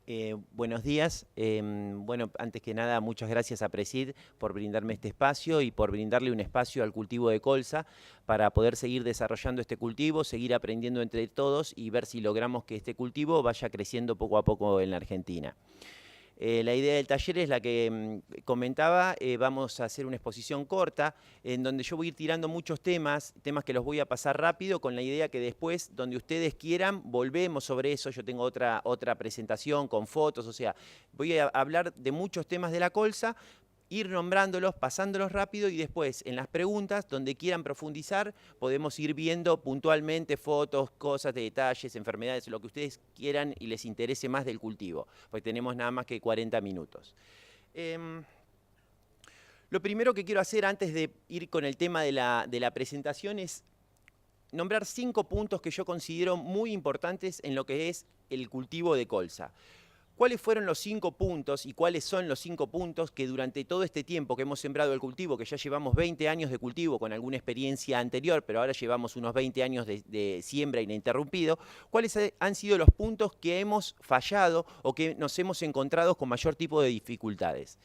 Buenos días. Bueno, antes que nada, muchas gracias a Presid por brindarme este espacio y por brindarle un espacio al cultivo de colza para poder seguir desarrollando este cultivo, seguir aprendiendo entre todos y ver si logramos que este cultivo vaya creciendo poco a poco en la Argentina. La idea del taller es la que comentaba. Vamos a hacer una exposición corta en donde yo voy a ir tirando muchos temas que los voy a pasar rápido con la idea que después, donde ustedes quieran, volvemos sobre eso. Yo tengo otra presentación con fotos, o sea, voy a hablar de muchos temas de la colza, ir nombrándolos, pasándolos rápido y después en las preguntas, donde quieran profundizar, podemos ir viendo puntualmente fotos, cosas, detalles, enfermedades, lo que ustedes quieran y les interese más del cultivo, porque tenemos nada más que 40 minutos. Lo primero que quiero hacer antes de ir con el tema de la presentación es nombrar 5 puntos que yo considero muy importantes en lo que es el cultivo de colza. ¿Cuáles fueron los 5 puntos y cuáles son los 5 puntos que durante todo este tiempo que hemos sembrado el cultivo, que ya llevamos 20 años de cultivo con alguna experiencia anterior, pero ahora llevamos unos 20 años de siembra ininterrumpido, cuáles han sido los puntos que hemos fallado o que nos hemos encontrado con mayor tipo de dificultades?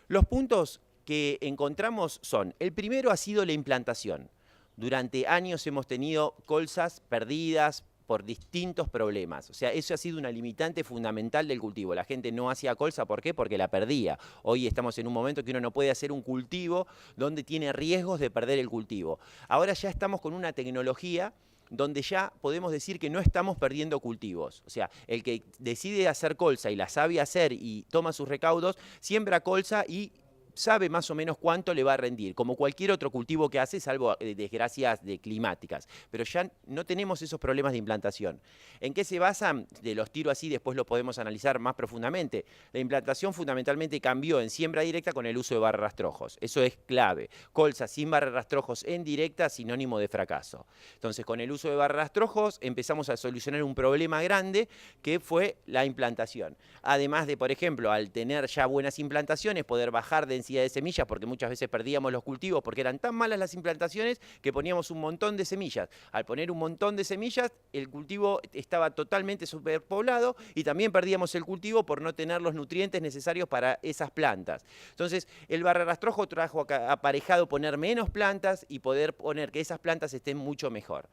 Los puntos que encontramos son, el primero ha sido la implantación. Durante años hemos tenido colzas perdidas por distintos problemas. O sea, eso ha sido una limitante fundamental del cultivo. La gente no hacía colza, ¿por qué? Porque la perdía. Hoy estamos en un momento que uno no puede hacer un cultivo donde tiene riesgos de perder el cultivo. Ahora ya estamos con una tecnología donde ya podemos decir que no estamos perdiendo cultivos. O sea, el que decide hacer colza y la sabe hacer y toma sus recaudos, siembra colza y sabe más o menos cuánto le va a rendir, como cualquier otro cultivo que hace, salvo desgracias climáticas. Pero ya no tenemos esos problemas de implantación. ¿En qué se basan? De los tiro así, después lo podemos analizar más profundamente. La implantación fundamentalmente cambió en siembra directa con el uso de barrerastrojos. Eso es clave. Colza sin barrerastrojos en directa, sinónimo de fracaso. Entonces, con el uso de barrerastrojos empezamos a solucionar un problema grande que fue la implantación. Además de, por ejemplo, al tener ya buenas implantaciones, poder bajar densidad de semillas, porque muchas veces perdíamos los cultivos porque eran tan malas las implantaciones que poníamos un montón de semillas. Al poner un montón de semillas, el cultivo estaba totalmente superpoblado y también perdíamos el cultivo por no tener los nutrientes necesarios para esas plantas. Entonces, el barrerastrojo trajo aparejado poner menos plantas y poder poner que esas plantas estén mucho mejor.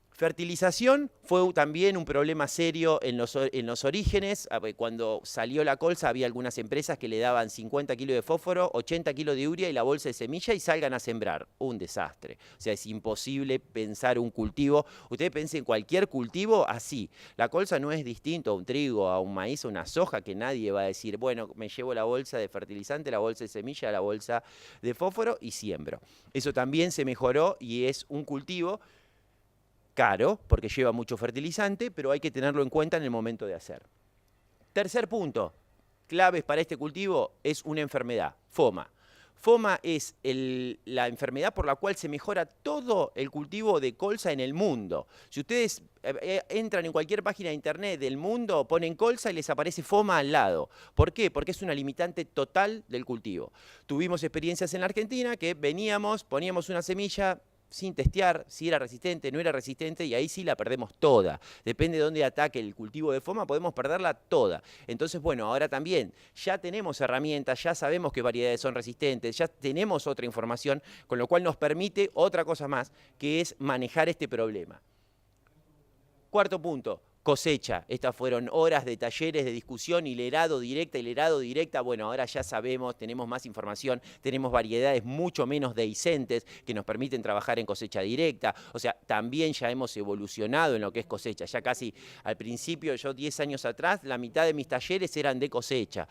Fertilización fue también un problema serio en los orígenes. Cuando salió la colza había algunas empresas que le daban 50 kilos de fósforo, 80 kilos de urea y la bolsa de semilla y salgan a sembrar. Un desastre. O sea, es imposible pensar un cultivo. Ustedes piensen cualquier cultivo así. La colza no es distinto a un trigo, a un maíz, a una soja, que nadie va a decir, bueno, me llevo la bolsa de fertilizante, la bolsa de semilla, la bolsa de fósforo y siembro. Eso también se mejoró y es un cultivo caro, porque lleva mucho fertilizante, pero hay que tenerlo en cuenta en el momento de hacer. Tercer punto, claves para este cultivo, es una enfermedad, FOMA. FOMA es la enfermedad por la cual se mejora todo el cultivo de colza en el mundo. Si ustedes entran en cualquier página de internet del mundo, ponen colza y les aparece FOMA al lado. ¿Por qué? Porque es una limitante total del cultivo. Tuvimos experiencias en la Argentina que veníamos, poníamos una semilla sin testear si era resistente, no era resistente, y ahí sí la perdemos toda. Depende de dónde ataque el cultivo de FOMA, podemos perderla toda. Entonces, bueno, ahora también ya tenemos herramientas, ya sabemos qué variedades son resistentes, ya tenemos otra información, con lo cual nos permite otra cosa más, que es manejar este problema. Cuarto punto, cosecha. Estas fueron horas de talleres, de discusión, hilerado directa. Bueno, ahora ya sabemos, tenemos más información, tenemos variedades mucho menos dehiscentes que nos permiten trabajar en cosecha directa. O sea, también ya hemos evolucionado en lo que es cosecha. Ya casi al principio, yo 10 años atrás, la mitad de mis talleres eran de cosecha.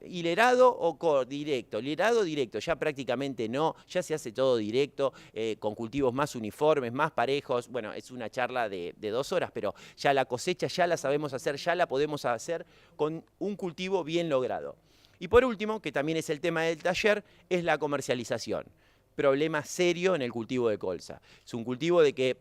Hilerado o directo. Hilerado directo, ya prácticamente no, ya se hace todo directo, con cultivos más uniformes, más parejos. Bueno, es una charla de 2 horas, pero ya la cosecha ya la sabemos hacer, ya la podemos hacer con un cultivo bien logrado. Y por último, que también es el tema del taller, es la comercialización. Problema serio en el cultivo de colza. Es un cultivo de que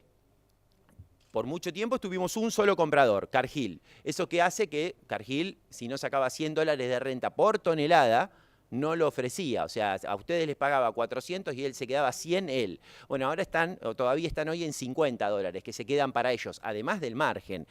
por mucho tiempo tuvimos un solo comprador, Cargill. Eso que hace que Cargill, si no sacaba $100 de renta por tonelada, no lo ofrecía. O sea, a ustedes les pagaba 400 y él se quedaba 100 él. Bueno, ahora están, o todavía están hoy en $50, que se quedan para ellos, además del margen.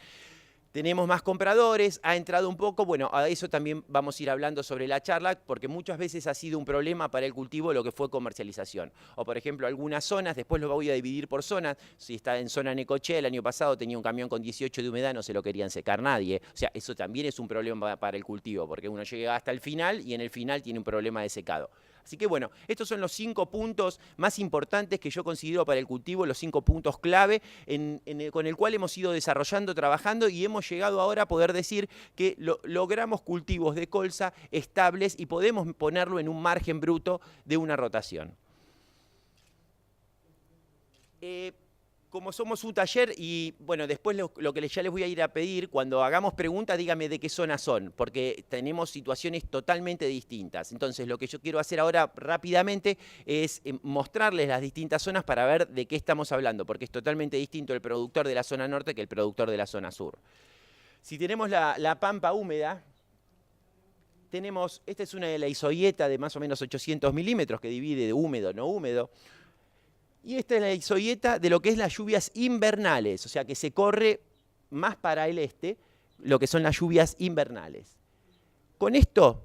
Tenemos más compradores, ha entrado un poco, bueno, a eso también vamos a ir hablando sobre la charla, porque muchas veces ha sido un problema para el cultivo lo que fue comercialización. O por ejemplo, algunas zonas, después lo voy a dividir por zonas, si está en zona Necochea, el año pasado tenía un camión con 18 de humedad, no se lo querían secar nadie. O sea, eso también es un problema para el cultivo, porque uno llega hasta el final y en el final tiene un problema de secado. Así que bueno, estos son los 5 puntos más importantes que yo considero para el cultivo, los 5 puntos clave con el cual hemos ido desarrollando, trabajando y hemos llegado ahora a poder decir que logramos cultivos de colza estables y podemos ponerlo en un margen bruto de una rotación. Como somos un taller y bueno, después lo que ya les voy a ir a pedir, cuando hagamos preguntas, díganme de qué zona son, porque tenemos situaciones totalmente distintas. Entonces, lo que yo quiero hacer ahora rápidamente es mostrarles las distintas zonas para ver de qué estamos hablando, porque es totalmente distinto el productor de la zona norte que el productor de la zona sur. Si tenemos la pampa húmeda, esta es una de la isoieta de más o menos 800 milímetros que divide de húmedo, no húmedo. Y esta es la isoieta de lo que es las lluvias invernales, o sea que se corre más para el este, lo que son las lluvias invernales. Con esto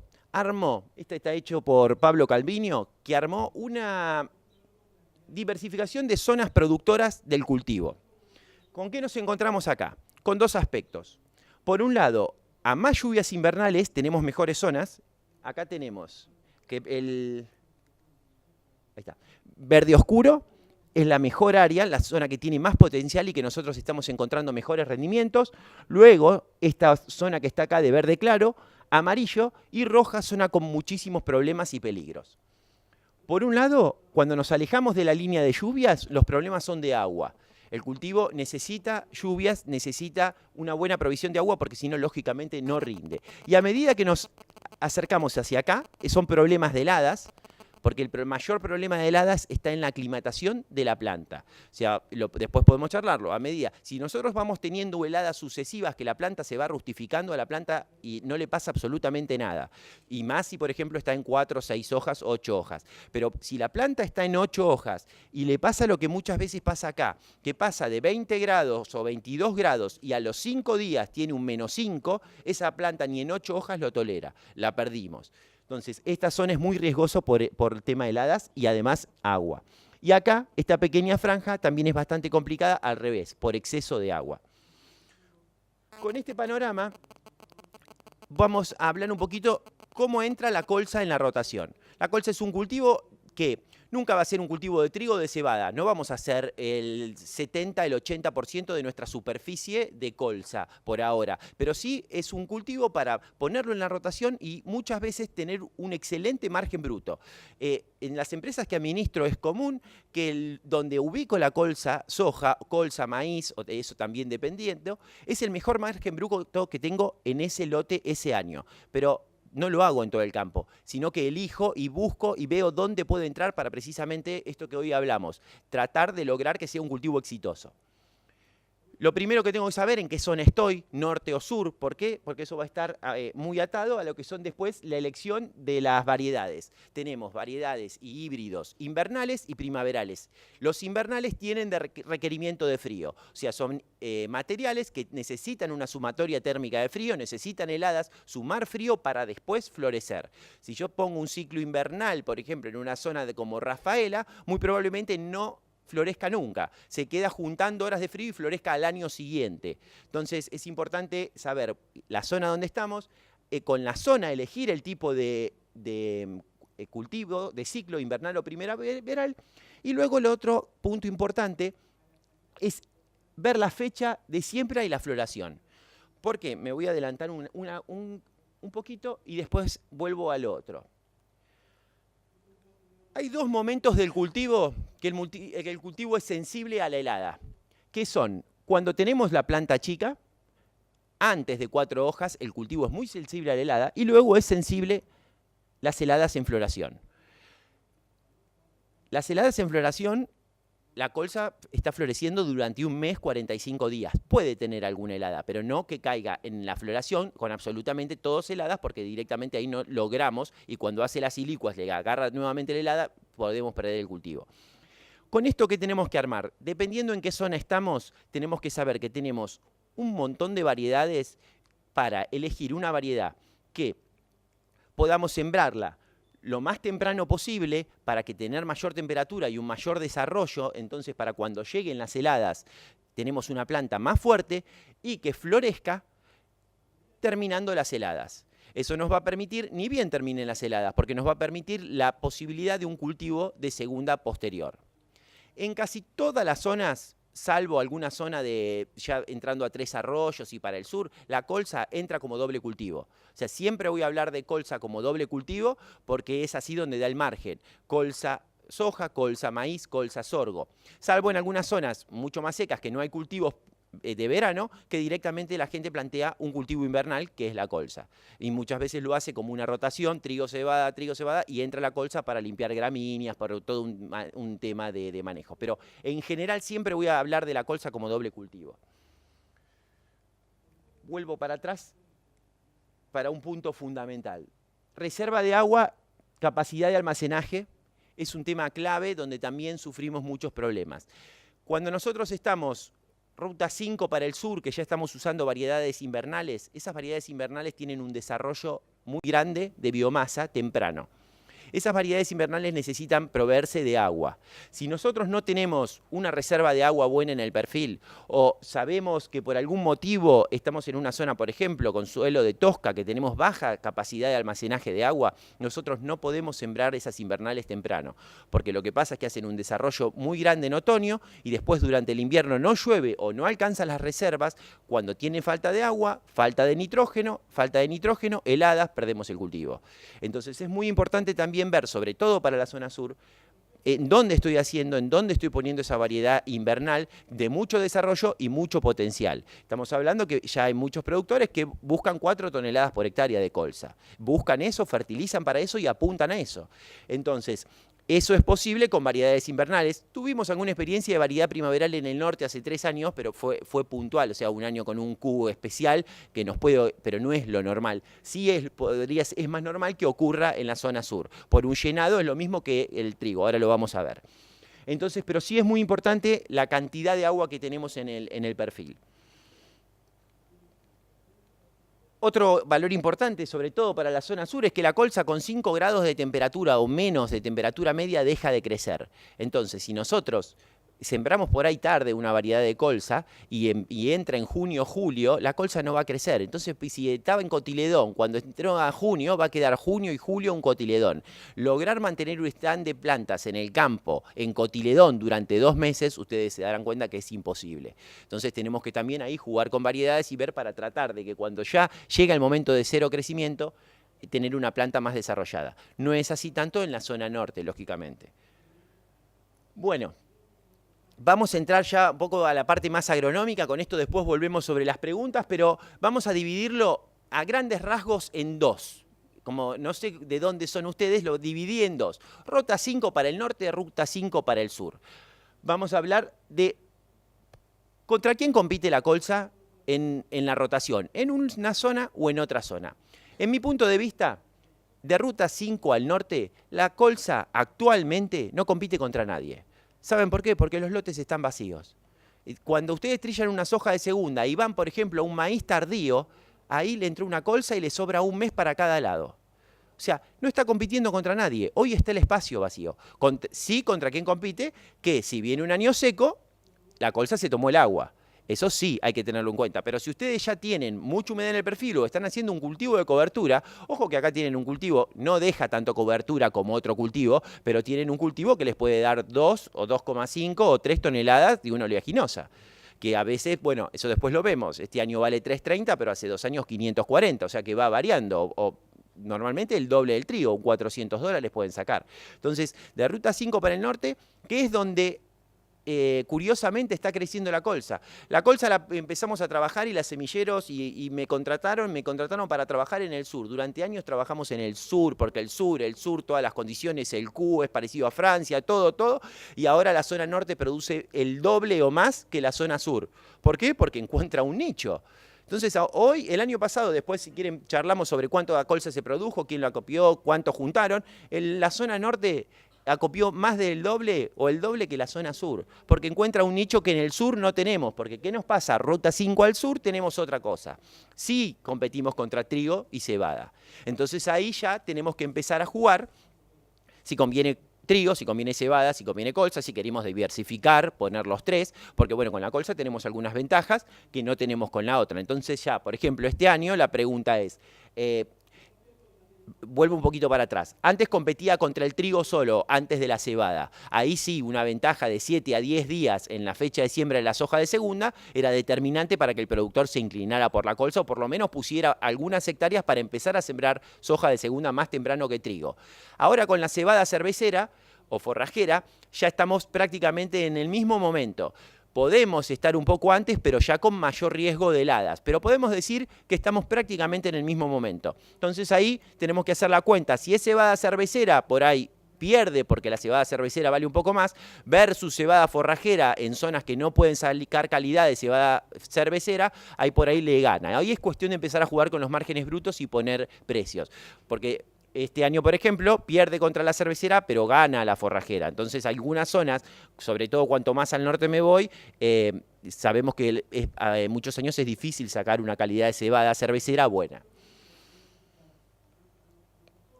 este está hecho por Pablo Calviño, que armó una diversificación de zonas productoras del cultivo. ¿Con qué nos encontramos acá? Con dos aspectos. Por un lado, a más lluvias invernales tenemos mejores zonas. Acá tenemos que ahí está, verde oscuro. Es la mejor área, la zona que tiene más potencial y que nosotros estamos encontrando mejores rendimientos. Luego, esta zona que está acá de verde claro, amarillo y roja, zona con muchísimos problemas y peligros. Por un lado, cuando nos alejamos de la línea de lluvias, los problemas son de agua. El cultivo necesita lluvias, necesita una buena provisión de agua porque si no, lógicamente, no rinde. Y a medida que nos acercamos hacia acá, son problemas de heladas, porque el mayor problema de heladas está en la aclimatación de la planta. O sea, después podemos charlarlo. A medida, si nosotros vamos teniendo heladas sucesivas que la planta se va rustificando a la planta y no le pasa absolutamente nada. Y más si, por ejemplo, está en 4, 6 hojas, 8 hojas. Pero si la planta está en 8 hojas y le pasa lo que muchas veces pasa acá, que pasa de 20 grados o 22 grados y a los 5 días tiene un -5, esa planta ni en 8 hojas lo tolera. La perdimos. Entonces, esta zona es muy riesgosa por el tema de heladas y además agua. Y acá, esta pequeña franja también es bastante complicada al revés, por exceso de agua. Con este panorama, vamos a hablar un poquito cómo entra la colza en la rotación. La colza es un cultivo que nunca va a ser un cultivo de trigo o de cebada. No vamos a hacer el 70, el 80% de nuestra superficie de colza por ahora. Pero sí es un cultivo para ponerlo en la rotación y muchas veces tener un excelente margen bruto. En las empresas que administro es común que donde ubico la colza, soja, colza, maíz, o de eso también dependiendo, es el mejor margen bruto que tengo en ese lote ese año. Pero no lo hago en todo el campo, sino que elijo y busco y veo dónde puedo entrar para precisamente esto que hoy hablamos, tratar de lograr que sea un cultivo exitoso. Lo primero que tengo que saber en qué zona estoy, norte o sur. ¿Por qué? Porque eso va a estar muy atado a lo que son después la elección de las variedades. Tenemos variedades y híbridos invernales y primaverales. Los invernales tienen requerimiento de frío, o sea, son materiales que necesitan una sumatoria térmica de frío, necesitan heladas, sumar frío para después florecer. Si yo pongo un ciclo invernal, por ejemplo, en una zona como Rafaela, muy probablemente no florezca nunca, se queda juntando horas de frío y florezca al año siguiente. Entonces es importante saber la zona donde estamos, con la zona elegir el tipo de cultivo, de ciclo invernal o primaveral, y luego el otro punto importante es ver la fecha de siembra y la floración. ¿Por qué? Me voy a adelantar un poquito y después vuelvo al otro. Hay dos momentos del cultivo que el cultivo es sensible a la helada, que son cuando tenemos la planta chica, antes de 4 hojas, el cultivo es muy sensible a la helada, y luego es sensible las heladas en floración. Las heladas en floración, la colza está floreciendo durante un mes, 45 días. Puede tener alguna helada, pero no que caiga en la floración con absolutamente todas heladas, porque directamente ahí no logramos, y cuando hace las silicuas, le agarra nuevamente la helada, podemos perder el cultivo. Con esto, ¿qué tenemos que armar? Dependiendo en qué zona estamos, tenemos que saber que tenemos un montón de variedades para elegir una variedad que podamos sembrarla lo más temprano posible para que tener mayor temperatura y un mayor desarrollo, entonces para cuando lleguen las heladas tenemos una planta más fuerte y que florezca terminando las heladas. Eso nos va a permitir, ni bien terminen las heladas, porque nos va a permitir la posibilidad de un cultivo de segunda posterior. En casi todas las zonas, salvo alguna zona de ya entrando a Tres Arroyos y para el sur, la colza entra como doble cultivo. O sea, siempre voy a hablar de colza como doble cultivo porque es así donde da el margen. Colza soja, colza maíz, colza sorgo. Salvo en algunas zonas mucho más secas que no hay cultivos de verano, que directamente la gente plantea un cultivo invernal, que es la colza. Y muchas veces lo hace como una rotación, trigo, cebada, y entra la colza para limpiar gramíneas, por todo un tema de manejo. Pero en general siempre voy a hablar de la colza como doble cultivo. Vuelvo para atrás para un punto fundamental. Reserva de agua, capacidad de almacenaje, es un tema clave donde también sufrimos muchos problemas. Cuando nosotros estamos Ruta 5 para el sur, que ya estamos usando variedades invernales, esas variedades invernales tienen un desarrollo muy grande de biomasa temprano. Esas variedades invernales necesitan proveerse de agua. Si nosotros no tenemos una reserva de agua buena en el perfil o sabemos que por algún motivo estamos en una zona, por ejemplo, con suelo de tosca, que tenemos baja capacidad de almacenaje de agua, nosotros no podemos sembrar esas invernales temprano, porque lo que pasa es que hacen un desarrollo muy grande en otoño y después durante el invierno no llueve o no alcanzan las reservas. Cuando tiene falta de agua, falta de nitrógeno, heladas, perdemos el cultivo. Entonces es muy importante también ver, sobre todo para la zona sur, en dónde estoy poniendo esa variedad invernal de mucho desarrollo y mucho potencial. Estamos hablando que ya hay muchos productores que buscan 4 toneladas por hectárea de colza. Buscan eso, fertilizan para eso y apuntan a eso. Entonces, eso es posible con variedades invernales. Tuvimos alguna experiencia de variedad primaveral en el norte hace 3 años, pero fue puntual, o sea, un año con un cubo especial que nos puede, pero no es lo normal. Sí es más normal que ocurra en la zona sur. Por un llenado es lo mismo que el trigo, ahora lo vamos a ver. Entonces, pero sí es muy importante la cantidad de agua que tenemos en el perfil. Otro valor importante, sobre todo para la zona sur, es que la colza con 5 grados de temperatura o menos de temperatura media deja de crecer. Entonces, si nosotros sembramos por ahí tarde una variedad de colza y entra en junio o julio, la colza no va a crecer. Entonces, si estaba en cotiledón, cuando entró a junio, va a quedar junio y julio un cotiledón. Lograr mantener un stand de plantas en el campo, en cotiledón, durante 2 meses, ustedes se darán cuenta que es imposible. Entonces, tenemos que también ahí jugar con variedades y ver para tratar de que cuando ya llega el momento de cero crecimiento, tener una planta más desarrollada. No es así tanto en la zona norte, lógicamente. Bueno. Vamos a entrar ya un poco a la parte más agronómica, con esto después volvemos sobre las preguntas, pero vamos a dividirlo a grandes rasgos en 2. Como no sé de dónde son ustedes, lo dividí en 2. Ruta 5 para el norte, Ruta 5 para el sur. Vamos a hablar de contra quién compite la colza en la rotación, en una zona o en otra zona. En mi punto de vista, de Ruta 5 al norte, la colza actualmente no compite contra nadie. ¿Saben por qué? Porque los lotes están vacíos. Cuando ustedes trillan una soja de segunda y van, por ejemplo, a un maíz tardío, ahí le entró una colza y le sobra un mes para cada lado. O sea, no está compitiendo contra nadie. Hoy está el espacio vacío. Sí, ¿contra quién compite? Que si viene un año seco, la colza se tomó el agua. Eso sí hay que tenerlo en cuenta, pero si ustedes ya tienen mucha humedad en el perfil o están haciendo un cultivo de cobertura, ojo que acá tienen un cultivo, no deja tanto cobertura como otro cultivo, pero tienen un cultivo que les puede dar 2 o 2,5 o 3 toneladas de una oleaginosa. Que a veces, bueno, eso después lo vemos, este año vale 330, pero hace 2 años 540, o sea que va variando, o normalmente el doble del trigo, $400 pueden sacar. Entonces, de Ruta 5 para el norte, que es donde curiosamente está creciendo la colza. La colza la empezamos a trabajar y las semilleros y me contrataron para trabajar en el sur. Durante años trabajamos en el sur, porque el sur, todas las condiciones, el Q es parecido a Francia, todo, y ahora la zona norte produce el doble o más que la zona sur. ¿Por qué? Porque encuentra un nicho. Entonces, hoy, el año pasado, después si quieren charlamos sobre cuánto de colza se produjo, quién la copió, cuánto juntaron. En la zona norte acopió más del doble o el doble que la zona sur, porque encuentra un nicho que en el sur no tenemos, porque ¿qué nos pasa? Ruta 5 al sur tenemos otra cosa. Sí competimos contra trigo y cebada. Entonces ahí ya tenemos que empezar a jugar si conviene trigo, si conviene cebada, si conviene colza, si queremos diversificar, poner los tres, porque bueno, con la colza tenemos algunas ventajas que no tenemos con la otra. Entonces ya, por ejemplo, este año la pregunta es, vuelvo un poquito para atrás. Antes competía contra el trigo solo, antes de la cebada. Ahí sí, una ventaja de 7 a 10 días en la fecha de siembra de la soja de segunda era determinante para que el productor se inclinara por la colza o por lo menos pusiera algunas hectáreas para empezar a sembrar soja de segunda más temprano que trigo. Ahora con la cebada cervecera o forrajera ya estamos prácticamente en el mismo momento. Podemos estar un poco antes, pero ya con mayor riesgo de heladas. Pero podemos decir que estamos prácticamente en el mismo momento. Entonces ahí tenemos que hacer la cuenta. Si es cebada cervecera, por ahí pierde porque la cebada cervecera vale un poco más, versus cebada forrajera en zonas que no pueden sacar calidad de cebada cervecera, ahí por ahí le gana. Ahí es cuestión de empezar a jugar con los márgenes brutos y poner precios. Porque este año, por ejemplo, pierde contra la cervecera, pero gana la forrajera. Entonces, algunas zonas, sobre todo cuanto más al norte me voy, sabemos que muchos años es difícil sacar una calidad de cebada cervecera buena.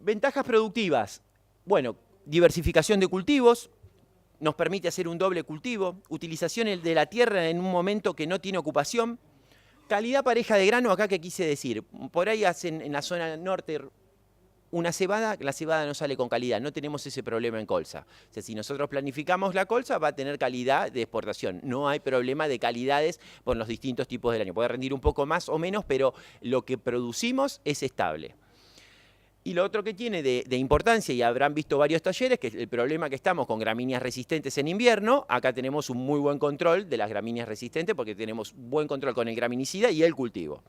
Ventajas productivas. Bueno, diversificación de cultivos, nos permite hacer un doble cultivo, utilización de la tierra en un momento que no tiene ocupación. Calidad pareja de grano, acá que quise decir, por ahí hacen en la zona norte una cebada, la cebada no sale con calidad, no tenemos ese problema en colza. O sea, si nosotros planificamos la colza va a tener calidad de exportación, no hay problema de calidades por los distintos tipos del año. Puede rendir un poco más o menos, pero lo que producimos es estable. Y lo otro que tiene de importancia, y habrán visto varios talleres, que es el problema que estamos con gramíneas resistentes en invierno. Acá tenemos un muy buen control de las gramíneas resistentes porque tenemos buen control con el graminicida y el cultivo.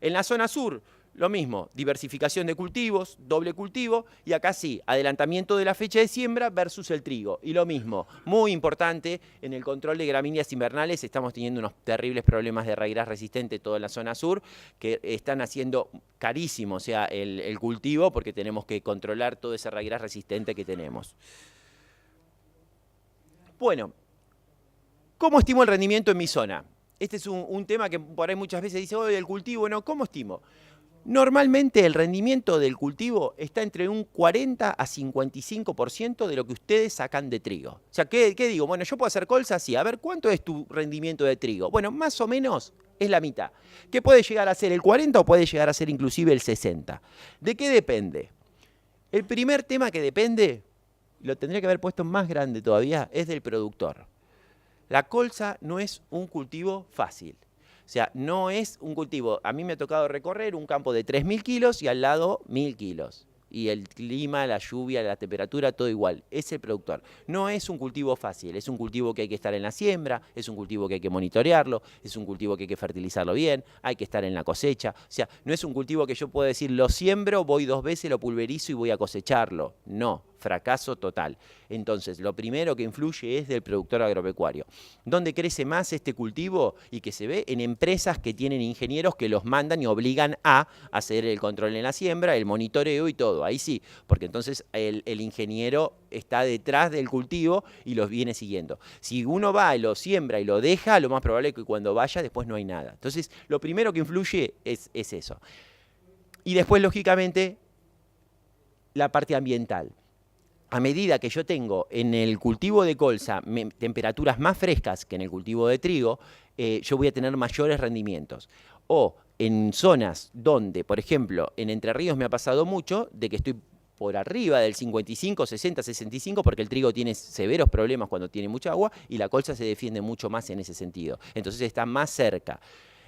En la zona sur, lo mismo, diversificación de cultivos, doble cultivo, y acá sí, adelantamiento de la fecha de siembra versus el trigo. Y lo mismo, muy importante, en el control de gramíneas invernales estamos teniendo unos terribles problemas de raíz resistente toda la zona sur, que están haciendo carísimo, o sea, el cultivo, porque tenemos que controlar todo ese raíz resistente que tenemos. Bueno, ¿cómo estimo el rendimiento en mi zona? Este es un tema que por ahí muchas veces dice, oye, el cultivo, no, ¿cómo estimo? Normalmente el rendimiento del cultivo está entre un 40 a 55% de lo que ustedes sacan de trigo. O sea, ¿qué digo? Bueno, yo puedo hacer colza, sí. A ver, ¿cuánto es tu rendimiento de trigo? Bueno, más o menos es la mitad. ¿Qué puede llegar a ser el 40 o puede llegar a ser inclusive el 60? ¿De qué depende? El primer tema que depende, lo tendría que haber puesto más grande todavía, es del productor. La colza no es un cultivo fácil. O sea, no es un cultivo. A mí me ha tocado recorrer un campo de 3.000 kilos y al lado 1.000 kilos. Y el clima, la lluvia, la temperatura, todo igual. Es el productor. No es un cultivo fácil. Es un cultivo que hay que estar en la siembra, es un cultivo que hay que monitorearlo, es un cultivo que hay que fertilizarlo bien, hay que estar en la cosecha. O sea, no es un cultivo que yo puedo decir, lo siembro, voy 2 veces, lo pulverizo y voy a cosecharlo. No, fracaso total. Entonces, lo primero que influye es del productor agropecuario. ¿Dónde crece más este cultivo? Y que se ve en empresas que tienen ingenieros que los mandan y obligan a hacer el control en la siembra, el monitoreo y todo. Ahí sí, porque entonces el ingeniero está detrás del cultivo y los viene siguiendo. Si uno va y lo siembra y lo deja, lo más probable es que cuando vaya después no hay nada. Entonces, lo primero que influye es eso. Y después, lógicamente, la parte ambiental. A medida que yo tengo en el cultivo de colza temperaturas más frescas que en el cultivo de trigo, yo voy a tener mayores rendimientos. O en zonas donde, por ejemplo, en Entre Ríos me ha pasado mucho de que estoy por arriba del 55, 60, 65, porque el trigo tiene severos problemas cuando tiene mucha agua y la colza se defiende mucho más en ese sentido. Entonces está más cerca.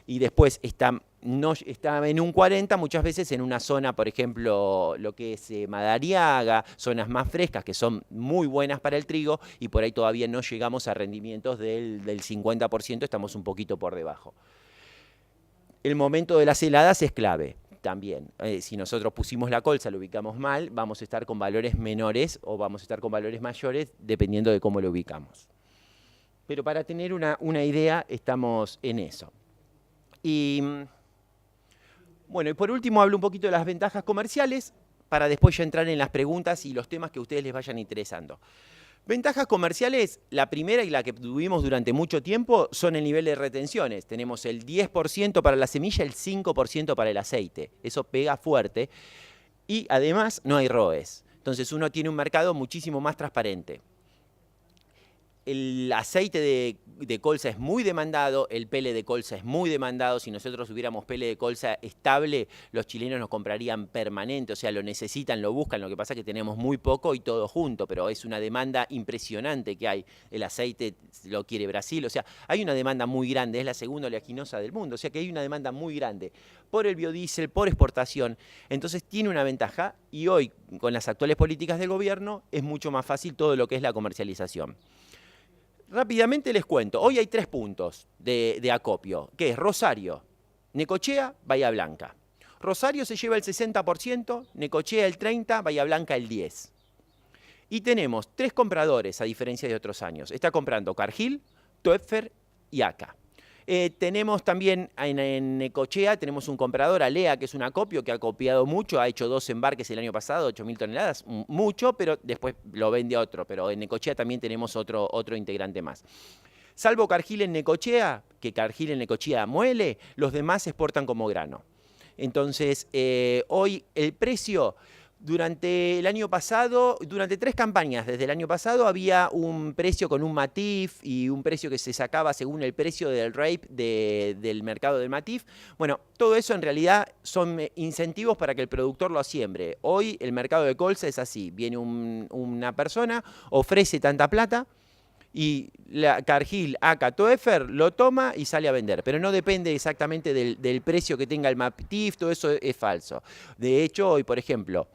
Y después está en un 40, muchas veces en una zona, por ejemplo, lo que es Madariaga, zonas más frescas que son muy buenas para el trigo y por ahí todavía no llegamos a rendimientos del 50%, estamos un poquito por debajo. El momento de las heladas es clave también. Si nosotros pusimos la colza, lo ubicamos mal, vamos a estar con valores menores o vamos a estar con valores mayores dependiendo de cómo lo ubicamos. Pero para tener una idea, estamos en eso. Y bueno, y por último hablo un poquito de las ventajas comerciales. para después ya entrar en las preguntas y los temas que a ustedes les vayan interesando. Ventajas comerciales, la primera y la que tuvimos durante mucho tiempo son el nivel de retenciones. Tenemos el 10% para la semilla, el 5% para el aceite. Eso pega fuerte y además no hay ROEs. Entonces uno tiene un mercado muchísimo más transparente. El aceite de colza es muy demandado, el pele de colza es muy demandado. Si nosotros tuviéramos pele de colza estable, los chilenos nos comprarían permanente, o sea, lo necesitan, lo buscan. Lo que pasa es que tenemos muy poco y todo junto, pero es una demanda impresionante que hay. El aceite lo quiere Brasil, o sea, hay una demanda muy grande, es la segunda oleaginosa del mundo, o sea que hay una demanda muy grande por el biodiesel, por exportación. Entonces tiene una ventaja y hoy, con las actuales políticas del gobierno, es mucho más fácil todo lo que es la comercialización. Rápidamente les cuento, hoy hay 3 puntos de acopio, que es Rosario, Necochea, Bahía Blanca. Rosario se lleva el 60%, Necochea el 30%, Bahía Blanca el 10%. Y tenemos 3 compradores, a diferencia de otros años. Está comprando Cargill, Toepfer y ACA. Tenemos también en Necochea, tenemos un comprador, Alea, que es un acopio que ha copiado mucho, ha hecho 2 embarques el año pasado, 8.000 toneladas, mucho, pero después lo vende a otro. Pero en Necochea también tenemos otro integrante más. Salvo Cargill en Necochea, que Cargill en Necochea muele, los demás se exportan como grano. Entonces, hoy el precio... Durante el año pasado, durante 3 campañas desde el año pasado, había un precio con un MATIF y un precio que se sacaba según el precio del RAPE del mercado del MATIF. Bueno, todo eso en realidad son incentivos para que el productor lo siembre. Hoy el mercado de colza es así, viene una persona, ofrece tanta plata, y la Cargill, ACA, Toepfer lo toma y sale a vender, pero no depende exactamente del precio que tenga el MATIF, todo eso es falso. De hecho, hoy, por ejemplo,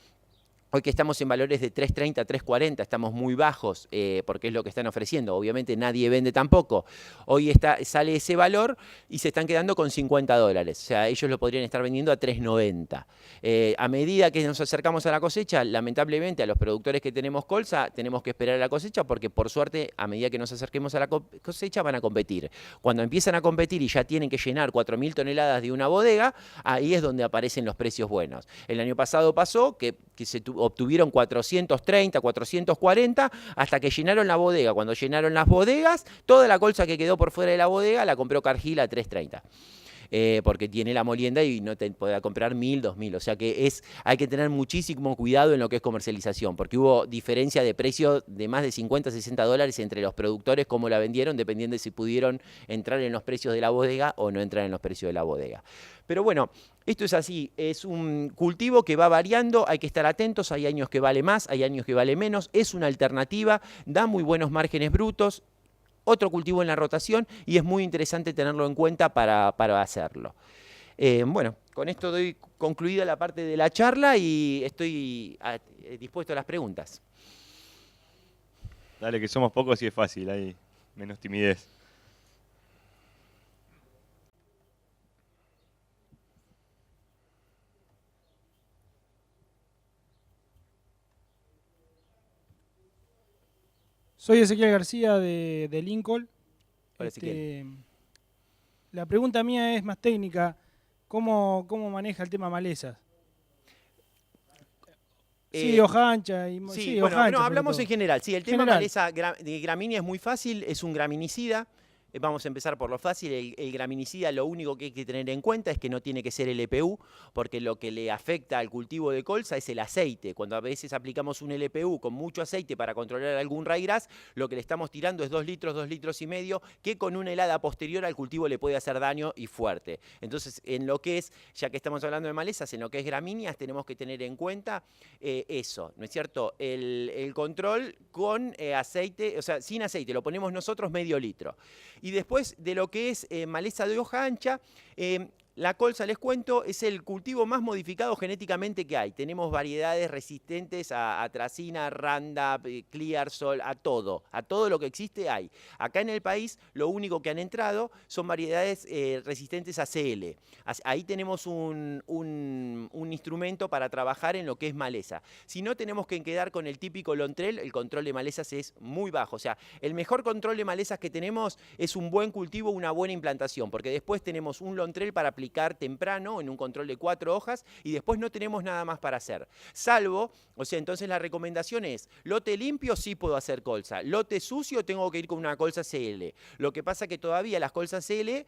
hoy que estamos en valores de 3.30, 3.40, estamos muy bajos porque es lo que están ofreciendo. Obviamente nadie vende tampoco. Hoy sale ese valor y se están quedando con $50. O sea, ellos lo podrían estar vendiendo a 3.90. A medida que nos acercamos a la cosecha, lamentablemente a los productores que tenemos colza, tenemos que esperar a la cosecha porque por suerte, a medida que nos acerquemos a la cosecha, van a competir. Cuando empiezan a competir y ya tienen que llenar 4.000 toneladas de una bodega, ahí es donde aparecen los precios buenos. El año pasado pasó que se obtuvieron 430, 440, hasta que llenaron la bodega. Cuando llenaron las bodegas, toda la colza que quedó por fuera de la bodega la compró Cargill a 3.30. Porque tiene la molienda y no te puede comprar 1.000, 2.000. O sea que hay que tener muchísimo cuidado en lo que es comercialización, porque hubo diferencia de precio de más de 50, 60 dólares entre los productores, cómo la vendieron, dependiendo de si pudieron entrar en los precios de la bodega o no entrar en los precios de la bodega. Pero bueno, esto es así, es un cultivo que va variando, hay que estar atentos, hay años que vale más, hay años que vale menos, es una alternativa, da muy buenos márgenes brutos, otro cultivo en la rotación y es muy interesante tenerlo en cuenta para hacerlo. Bueno, con esto doy concluida la parte de la charla y estoy dispuesto a las preguntas. Dale, que somos pocos y es fácil, hay menos timidez. Soy Ezequiel García de Lincoln. Hola, Ezequiel. La pregunta mía es más técnica. ¿Cómo maneja el tema malezas? Sí, hoja ancha. Sí, bueno, hoja ancha, hablamos en general. Sí, el tema general. maleza de gramínea es muy fácil, es un graminicida. Vamos a empezar por lo fácil. El graminicida, lo único que hay que tener en cuenta es que no tiene que ser LPU, porque lo que le afecta al cultivo de colza es el aceite. Cuando a veces aplicamos un LPU con mucho aceite para controlar algún raigras, lo que le estamos tirando es 2 litros, 2 litros y medio, que con una helada posterior al cultivo le puede hacer daño y fuerte. Entonces, en lo que es, ya que estamos hablando de malezas, en lo que es gramíneas, tenemos que tener en cuenta eso, ¿no es cierto? El control con aceite, o sea, sin aceite, lo ponemos nosotros medio litro. Y después de lo que es maleza de hoja ancha, la colza, les cuento, es el cultivo más modificado genéticamente que hay. Tenemos variedades resistentes a atracina, Roundup, Clearsol, a todo lo que existe hay. Acá en el país lo único que han entrado son variedades resistentes a CL. Ahí tenemos un instrumento para trabajar en lo que es maleza. Si no, tenemos que quedar con el típico Lontrel. El control de malezas es muy bajo. O sea, el mejor control de malezas que tenemos es un buen cultivo, una buena implantación, porque después tenemos un Lontrel para aplicar aplicar temprano en un control de 4 hojas y después no tenemos nada más para hacer. Salvo, o sea, entonces la recomendación es, lote limpio sí puedo hacer colza, lote sucio tengo que ir con una colza CL. Lo que pasa que todavía las colzas CL,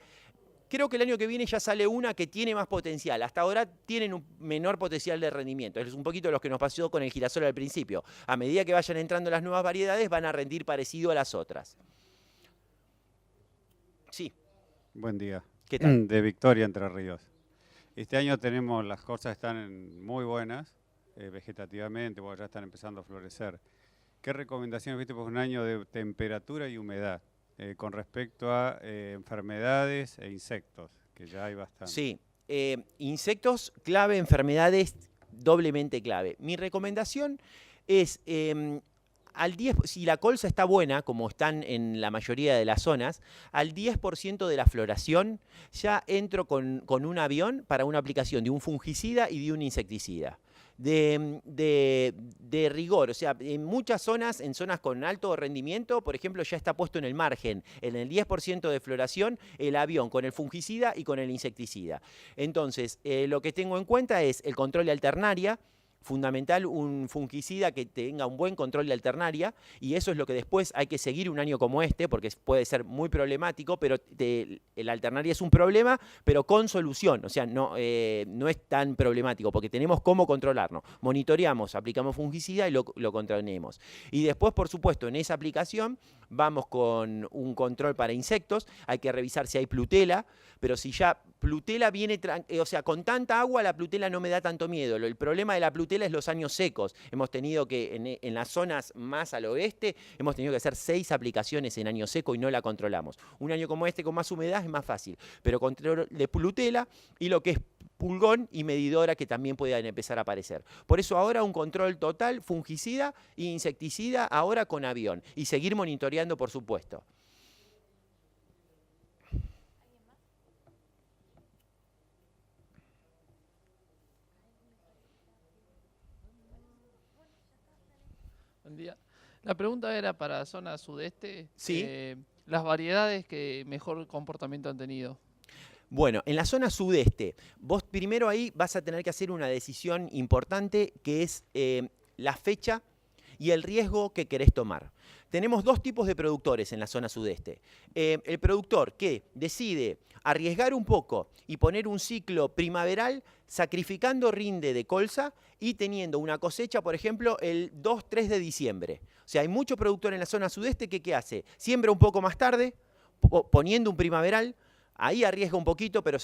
creo que el año que viene ya sale una que tiene más potencial. Hasta ahora tienen un menor potencial de rendimiento. Es un poquito lo que nos pasó con el girasol al principio. A medida que vayan entrando las nuevas variedades, van a rendir parecido a las otras. Sí. Buen día. ¿Qué tal? De Victoria, Entre Ríos. Este año tenemos, las cosas están muy buenas, vegetativamente, porque ya están empezando a florecer. ¿Qué recomendaciones, viste, por un año de temperatura y humedad? Con respecto a enfermedades e insectos, que ya hay bastante. Sí, insectos clave, enfermedades doblemente clave. Mi recomendación es, al 10, si la colza está buena, como están en la mayoría de las zonas, al 10% de la floración ya entro con un avión para una aplicación de un fungicida y de un insecticida. De rigor, o sea, en muchas zonas, en zonas con alto rendimiento, por ejemplo, ya está puesto en el margen, en el 10% de floración, el avión con el fungicida y con el insecticida. Entonces, lo que tengo en cuenta es el control de alternaria, fundamental un fungicida que tenga un buen control de alternaria, y eso es lo que después hay que seguir un año como este, porque puede ser muy problemático, pero la alternaria es un problema, pero con solución, o sea, no es tan problemático, porque tenemos cómo controlarnos. Monitoreamos, aplicamos fungicida y lo contenemos. Y después, por supuesto, en esa aplicación vamos con un control para insectos, hay que revisar si hay plutela, pero si ya plutela viene, o sea, con tanta agua la plutela no me da tanto miedo. El problema de la plutela es los años secos. Hemos tenido que, en las zonas más al oeste, hemos tenido que hacer 6 aplicaciones en año seco y no la controlamos. Un año como este, con más humedad, es más fácil. Pero control de plutela y lo que es pulgón y medidora, que también pueden empezar a aparecer. Por eso ahora un control total, fungicida e insecticida, ahora con avión. Y seguir monitoreando, por supuesto. Buen día. La pregunta era para zona sudeste. Sí. Las variedades que mejor comportamiento han tenido. Bueno, en la zona sudeste, vos primero ahí vas a tener que hacer una decisión importante, que es la fecha y el riesgo que querés tomar. Tenemos 2 tipos de productores en la zona sudeste. El productor que decide arriesgar un poco y poner un ciclo primaveral, sacrificando rinde de colza y teniendo una cosecha, por ejemplo, el 2-3 de diciembre. O sea, hay mucho productor en la zona sudeste que ¿qué hace? Siembra un poco más tarde, poniendo un primaveral. Ahí arriesga un poquito, pero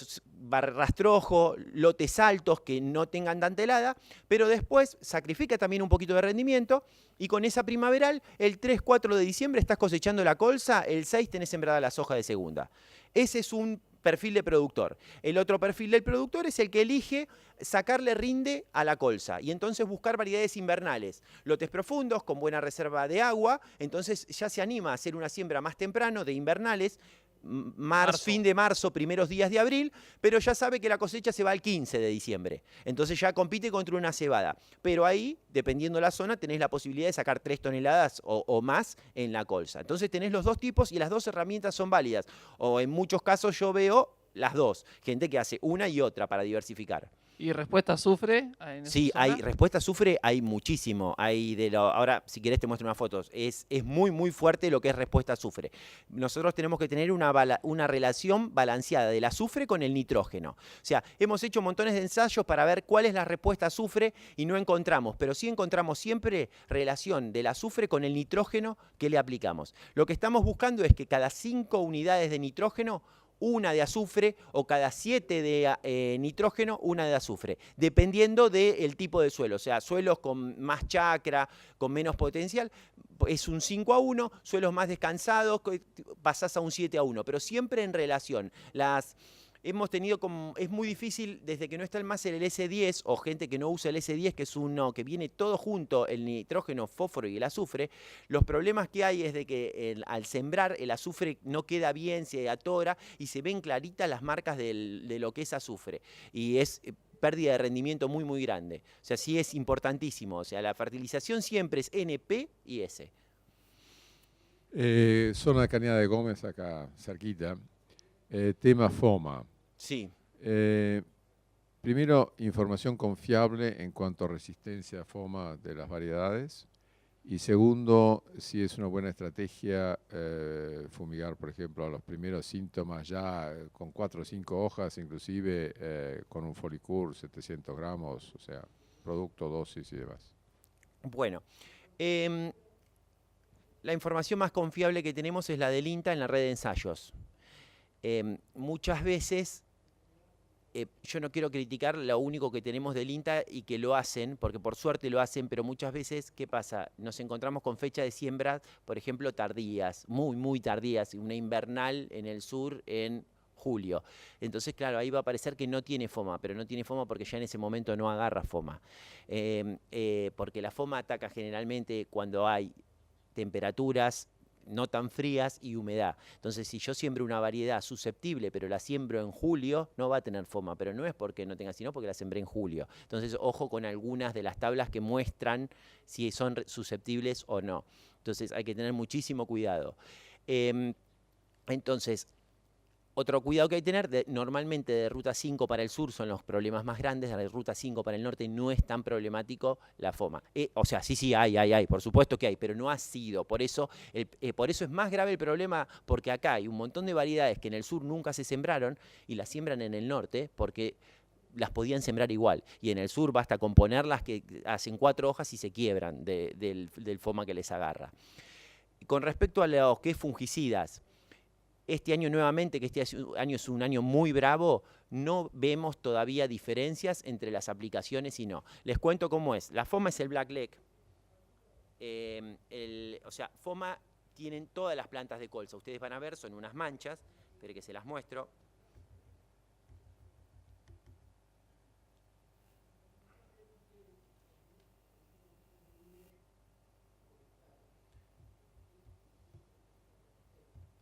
rastrojo, lotes altos que no tengan tanta helada, pero después sacrifica también un poquito de rendimiento y con esa primaveral, el 3-4 de diciembre estás cosechando la colza, el 6 tenés sembrada la soja de segunda. Ese es un perfil de productor. El otro perfil del productor es el que elige sacarle rinde a la colza y entonces buscar variedades invernales, lotes profundos con buena reserva de agua, entonces ya se anima a hacer una siembra más temprano de invernales, fin de marzo, primeros días de abril, pero ya sabe que la cosecha se va al 15 de diciembre. Entonces ya compite contra una cebada. Pero ahí, dependiendo de la zona, tenés la posibilidad de sacar 3 toneladas o más en la colza. Entonces tenés los 2 tipos y las 2 herramientas son válidas. O en muchos casos yo veo las 2. Gente que hace una y otra para diversificar. ¿Y respuesta azufre? Sí, hay respuesta azufre, hay muchísimo. Ahora, si querés te muestro unas fotos. Es muy, muy fuerte lo que es respuesta azufre. Nosotros tenemos que tener una relación balanceada del azufre con el nitrógeno. O sea, hemos hecho montones de ensayos para ver cuál es la respuesta azufre y no encontramos, pero sí encontramos siempre relación del azufre con el nitrógeno que le aplicamos. Lo que estamos buscando es que cada 5 unidades de nitrógeno, una de azufre, o cada 7 de nitrógeno, una de azufre, dependiendo del tipo de suelo. O sea, suelos con más chacra, con menos potencial, es un 5-1, suelos más descansados, pasás a un 7-1, pero siempre en relación. Hemos tenido es muy difícil, desde que no está más el S10, o gente que no usa el S10, que es uno que viene todo junto, el nitrógeno, fósforo y el azufre. Los problemas que hay es de que al sembrar el azufre no queda bien, se atora y se ven claritas las marcas de lo que es azufre. Y es pérdida de rendimiento muy, muy grande. O sea, sí es importantísimo. O sea, la fertilización siempre es NP y S. Zona de Cañada de Gómez, acá cerquita. Tema FOMA. Sí. Primero, información confiable en cuanto a resistencia a FOMA de las variedades. Y segundo, si es una buena estrategia fumigar, por ejemplo, a los primeros síntomas ya con 4 o 5 hojas, inclusive con un Folicur, 700 gramos, o sea, producto, dosis y demás. Bueno, la información más confiable que tenemos es la del INTA en la red de ensayos. Muchas veces, yo no quiero criticar lo único que tenemos del INTA y que lo hacen, porque por suerte lo hacen, pero muchas veces, ¿qué pasa? Nos encontramos con fecha de siembra, por ejemplo, tardías, muy tardías, una invernal en el sur en julio. Entonces, claro, ahí va a parecer que no tiene FOMA, pero no tiene FOMA porque ya en ese momento no agarra FOMA. Porque la FOMA ataca generalmente cuando hay temperaturas no tan frías y humedad. Entonces, si yo siembro una variedad susceptible, pero la siembro en julio, no va a tener FOMA, pero no es porque no tenga, sino porque la sembré en julio. Entonces, ojo con algunas de las tablas que muestran si son susceptibles o no. Entonces, hay que tener muchísimo cuidado. Entonces, otro cuidado que hay que tener, normalmente de ruta 5 para el sur son los problemas más grandes, de ruta 5 para el norte no es tan problemático la FOMA. O sea, sí, hay, por supuesto que hay, pero no ha sido. Por eso es más grave el problema, porque acá hay un montón de variedades que en el sur nunca se sembraron y las siembran en el norte porque las podían sembrar igual. Y en el sur basta con ponerlas que hacen 4 hojas y se quiebran del FOMA que les agarra. Con respecto a los que es fungicidas, este año nuevamente, que este año es un año muy bravo, no vemos todavía diferencias entre las aplicaciones y no. Les cuento cómo es. La FOMA es el Blackleg. O sea, FOMA tienen todas las plantas de colza. Ustedes van a ver, son unas manchas. Esperen que se las muestro.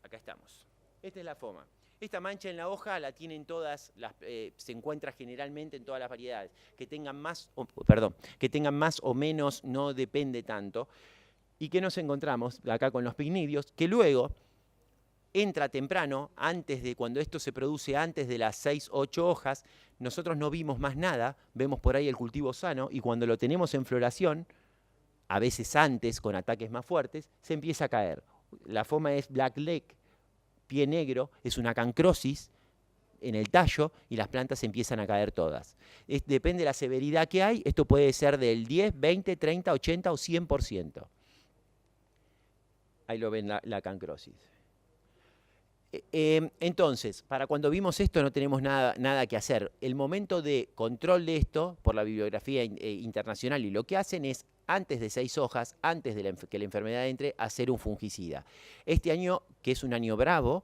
Acá estamos. Esta es la FOMA. Esta mancha en la hoja la tienen todas, se encuentra generalmente en todas las variedades. Que tengan más o menos no depende tanto. ¿Y qué nos encontramos acá con los pignidios? Que luego entra temprano, antes de cuando esto se produce, antes de las 6, 8 hojas, nosotros no vimos más nada, vemos por ahí el cultivo sano y cuando lo tenemos en floración, a veces antes, con ataques más fuertes, se empieza a caer. La FOMA es Blackleg, pie negro, es una cancrosis en el tallo y las plantas empiezan a caer todas. Depende de la severidad que hay, esto puede ser del 10, 20, 30, 80 o 100%. Ahí lo ven la cancrosis. Entonces, para cuando vimos esto no tenemos nada que hacer. El momento de control de esto, por la bibliografía internacional, y lo que hacen es, antes de 6 hojas, antes de que la enfermedad entre, hacer un fungicida. Este año, que es un año bravo,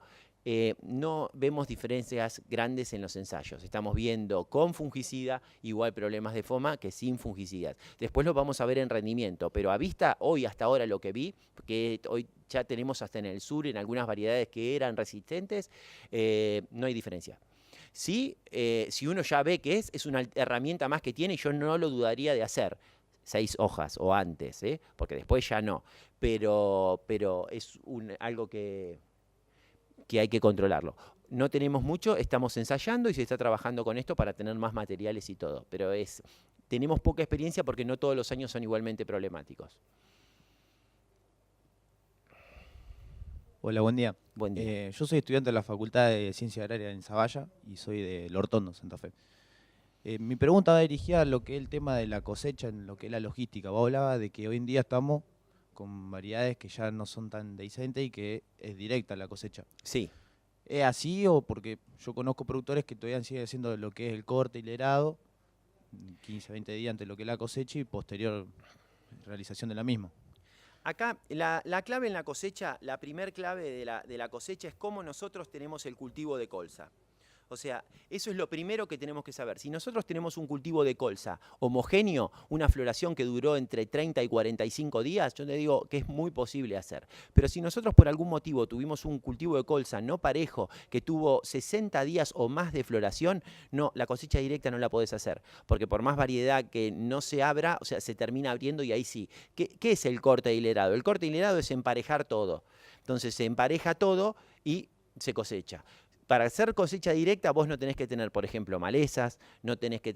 no vemos diferencias grandes en los ensayos. Estamos viendo con fungicida igual problemas de FOMA que sin fungicidas. Después lo vamos a ver en rendimiento, pero a vista, hoy hasta ahora lo que vi, que hoy ya tenemos hasta en el sur, en algunas variedades que eran resistentes, no hay diferencia. Sí, si uno ya ve que es una herramienta más que tiene, yo no lo dudaría de hacer. 6 hojas o antes, porque después ya no. Pero es algo que hay que controlarlo. No tenemos mucho, estamos ensayando y se está trabajando con esto para tener más materiales y todo. Pero tenemos poca experiencia porque no todos los años son igualmente problemáticos. Hola, buen día. Buen día. Yo soy estudiante de la Facultad de Ciencia Agraria en Zavalla y soy de Lortondo, Santa Fe. Mi pregunta va dirigida a lo que es el tema de la cosecha, en lo que es la logística. Vos hablabas de que hoy en día estamos con variedades que ya no son tan dehiscentes y que es directa la cosecha. Sí. ¿Es así o porque yo conozco productores que todavía siguen haciendo lo que es el corte y el herado, 15, 20 días antes de lo que es la cosecha y posterior realización de la misma? Acá la clave en la cosecha, la primer clave de la cosecha es cómo nosotros tenemos el cultivo de colza. O sea, eso es lo primero que tenemos que saber. Si nosotros tenemos un cultivo de colza homogéneo, una floración que duró entre 30 y 45 días, yo te digo que es muy posible hacer. Pero si nosotros por algún motivo tuvimos un cultivo de colza no parejo, que tuvo 60 días o más de floración, no, la cosecha directa no la podés hacer. Porque por más variedad que no se abra, o sea, se termina abriendo y ahí sí. ¿Qué es el corte hilerado? El corte hilerado es emparejar todo. Entonces se empareja todo y se cosecha. para hacer cosecha directa vos no tenés que tener, por ejemplo, malezas, no tenés que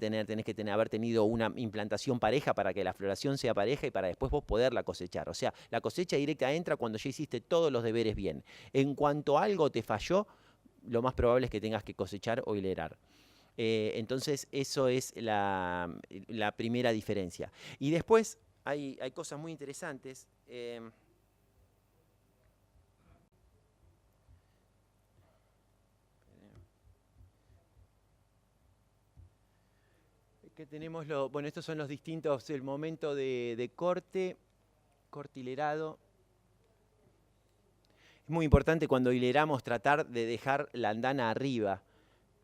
haber tenido una implantación pareja para que la floración sea pareja y para después vos poderla cosechar. O sea, la cosecha directa entra cuando ya hiciste todos los deberes bien. En cuanto algo te falló, lo más probable es que tengas que cosechar o hilerar. Entonces, eso es la primera diferencia. Y después hay cosas muy interesantes. Que tenemos bueno, estos son los distintos, el momento de corte hilerado. Es muy importante cuando hileramos tratar de dejar la andana arriba,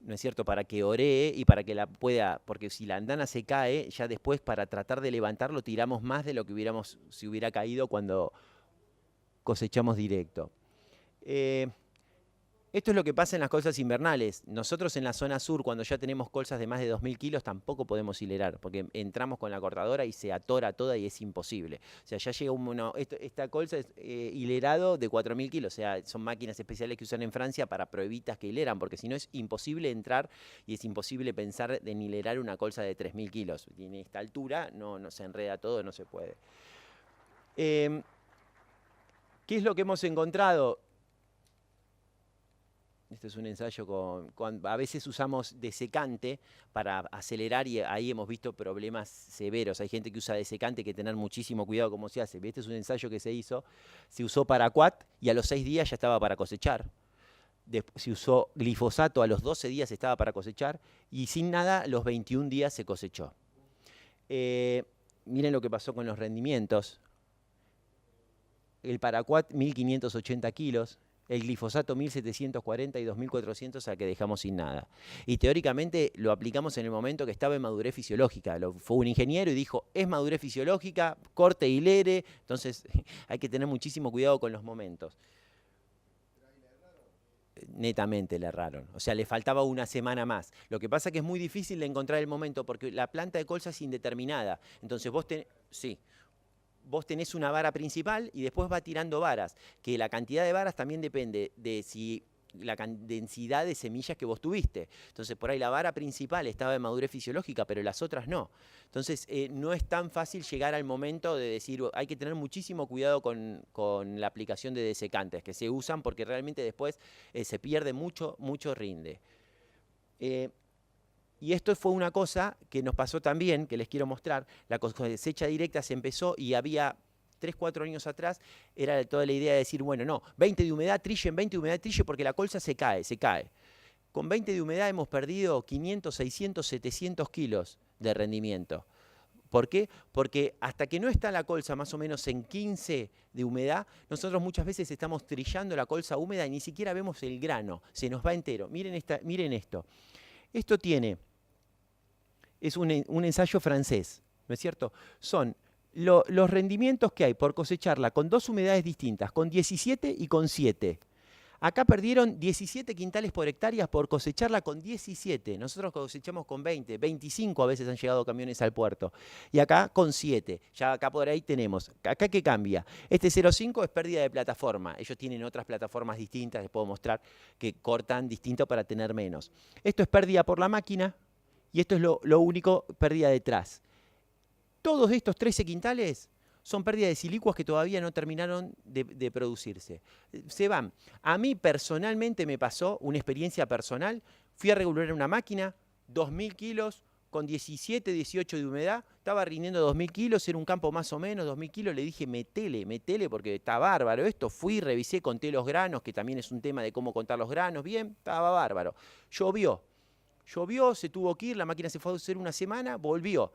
¿no es cierto? Para que oree y para que la pueda, porque si la andana se cae, ya después para tratar de levantarlo tiramos más de lo que si hubiera caído cuando cosechamos directo. Esto es lo que pasa en las colzas invernales. Nosotros en la zona sur, cuando ya tenemos colzas de más de 2000 kilos, tampoco podemos hilerar, porque entramos con la cortadora y se atora toda y es imposible. O sea, ya llega esta colza es hilerado de 4000 kilos, o sea, son máquinas especiales que usan en Francia para pruebitas que hileran, porque si no es imposible entrar y es imposible pensar en hilerar una colza de 3000 kilos. Tiene esta altura, no se enreda todo, no se puede. ¿Qué es lo que hemos encontrado? Este es un ensayo a veces usamos desecante para acelerar y ahí hemos visto problemas severos. Hay gente que usa desecante, hay que tener muchísimo cuidado cómo se hace. Este es un ensayo que se hizo, se usó paraquat y a los 6 días ya estaba para cosechar. Se usó glifosato, a los 12 días estaba para cosechar y sin nada, a los 21 días se cosechó. Miren lo que pasó con los rendimientos. El paraquat 1580 kilos. El glifosato 1740 y 2400 al que dejamos sin nada. Y teóricamente lo aplicamos en el momento que estaba en madurez fisiológica. Fue un ingeniero y dijo, es madurez fisiológica, corte hilere. Entonces hay que tener muchísimo cuidado con los momentos. Netamente le erraron. O sea, le faltaba una semana más. Lo que pasa es que es muy difícil de encontrar el momento porque la planta de colza es indeterminada. Entonces vos tenés una vara principal y después va tirando varas, que la cantidad de varas también depende de si la densidad de semillas que vos tuviste. Entonces, por ahí la vara principal estaba en madurez fisiológica, pero las otras no. Entonces, no es tan fácil llegar al momento de decir, hay que tener muchísimo cuidado con la aplicación de desecantes que se usan porque realmente después se pierde mucho rinde. Y esto fue una cosa que nos pasó también, que les quiero mostrar. La cosecha directa se empezó y había 3, 4 años atrás, era toda la idea de decir, bueno, no, 20 de humedad, trillen, 20 de humedad, trillen, porque la colza se cae. Con 20 de humedad hemos perdido 500, 600, 700 kilos de rendimiento. ¿Por qué? Porque hasta que no está la colza más o menos en 15 de humedad, nosotros muchas veces estamos trillando la colza húmeda y ni siquiera vemos el grano, se nos va entero. Miren esto. Esto es un ensayo francés, ¿no es cierto? Son los rendimientos que hay por cosecharla con 2 humedades distintas, con 17 y con 7. Acá perdieron 17 quintales por hectárea por cosecharla con 17. Nosotros cosechamos con 20, 25 a veces han llegado camiones al puerto. Y acá con 7. Ya acá por ahí tenemos. ¿Acá qué cambia? Este 0,5 es pérdida de plataforma. Ellos tienen otras plataformas distintas, les puedo mostrar, que cortan distinto para tener menos. Esto es pérdida por la máquina. Y esto es lo único, pérdida detrás. Todos estos 13 quintales son pérdidas de silicuas que todavía no terminaron de producirse. Se van. A mí personalmente me pasó una experiencia personal. Fui a regular una máquina, 2000 kilos, con 17, 18 de humedad. Estaba rindiendo 2000 kilos, era un campo más o menos, 2000 kilos. Le dije, metele porque está bárbaro esto. Fui, revisé, conté los granos, que también es un tema de cómo contar los granos. Bien, estaba bárbaro. Llovió, se tuvo que ir, la máquina se fue a hacer una semana, volvió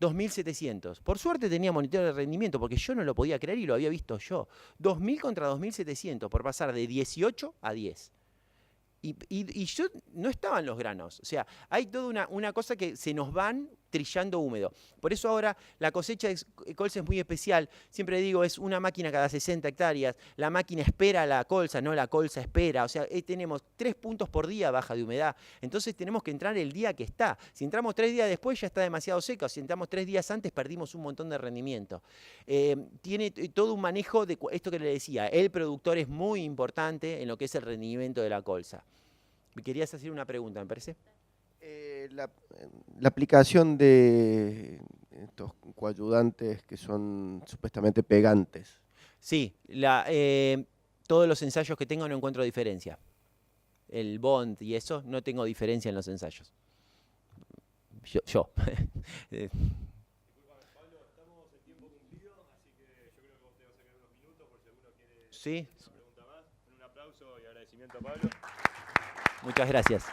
2700. Por suerte tenía monitor de rendimiento, porque yo no lo podía creer y lo había visto yo. 2000 contra 2700, por pasar de 18 a 10. Y yo no estaban los granos. O sea, hay toda una cosa que se nos van trillando húmedo. Por eso ahora la cosecha de colza es muy especial. Siempre digo, es una máquina cada 60 hectáreas. La máquina espera la colza, no la colza espera. O sea, tenemos 3 puntos por día baja de humedad. Entonces tenemos que entrar el día que está. Si entramos 3 días después ya está demasiado seco. Si entramos 3 días antes perdimos un montón de rendimiento. Tiene todo un manejo de esto que le decía. El productor es muy importante en lo que es el rendimiento de la colza. Me querías hacer una pregunta, me parece. La aplicación de estos coayudantes que son supuestamente pegantes. Sí, todos los ensayos que tengo no encuentro diferencia. El Bond y eso, no tengo diferencia en los ensayos. Yo. Sí. Un aplauso y agradecimiento a Pablo. Muchas gracias.